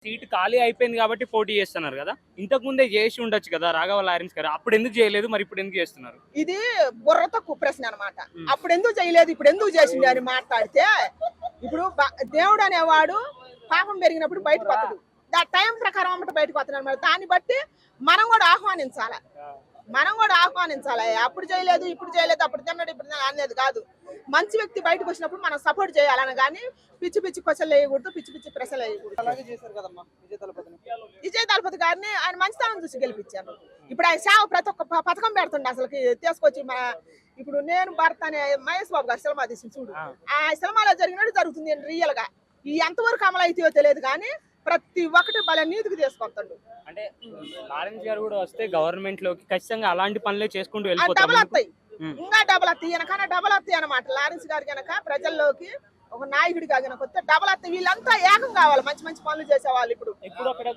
Seat ఖాళీ అయిపోయింది కాబట్టి పోటీ చేస్తున్నారు కదా. ఇంతకు ముందే చేసి ఉండొచ్చు కదా రాఘవ లారెన్స్ గారు. అప్పుడు ఎందుకు చేయలేదు, మరి ఇప్పుడు ఎందుకు చేస్తున్నారు? ఇది బుర్ర తక్కువ ప్రశ్న అనమాట. అప్పుడు ఎందుకు చేయలేదు ఇప్పుడు ఎందుకు చేసింది అని మాట్లాడితే, ఇప్పుడు దేవుడు అనేవాడు పాపం పెరిగినప్పుడు బయటకు వస్తాడు. టైం ప్రకారం అమ్మట బయటకు వస్తాడు అనమాట. దాన్ని బట్టి మనం కూడా ఆహ్వానించాలి. అప్పుడు చేయలేదు ఇప్పుడు చేయలేదు, అప్పుడు తిన్నాడు ఇప్పుడు అనేది కాదు. మంచి వ్యక్తి బయటకు వచ్చినప్పుడు మనం సపోర్ట్ చేయాలని కానీ పిచ్చి పిచ్చి క్వశ్చన్లు వేయకూడదు, పిచ్చి పిచ్చి ప్రశ్నలు వేయకూడదు. విజయ్ దళపతి గారిని ఆయన మంచితనం చూసి గెలిపించారు. ఇప్పుడు ఆయన సేవ ప్రతి ఒక్క పథకం పెడుతుండే అసలు తీసుకొచ్చి. ఇప్పుడు నేను భర్త అనే మహేష్ బాబు గారు సినిమా తీసి చూడు, ఆ సినిమాలో జరిగినట్టు జరుగుతుంది రియల్ గా. ఈ ఎంతవరకు అమలు అవుతాయో తెలియదు కానీ ప్రతి ఒక్కటి భలే నీతికి తీసుకొస్తాడు. అంటే లారెన్స్ గారు కూడా వస్తే గవర్నమెంట్ లోకి ఖచ్చితంగా అలాంటి పనులే చేసుకుంటూ డబల్ వెళ్ళిపోతారు. వస్తాయి, ఇంకా డబల్ వస్తాయి. వెనకన్నా డబల్ వస్తాయి అనమాట. లారెన్స్ గారు కనుక ప్రజల్లోకి ఒక నాయకుడిగా కనుక వస్తే డబల్ వస్తాయి. వీళ్ళంతా ఏకం కావాలి, మంచి మంచి పనులు చేసేవాళ్ళు. ఇప్పుడు ఎప్పుడు అక్కడ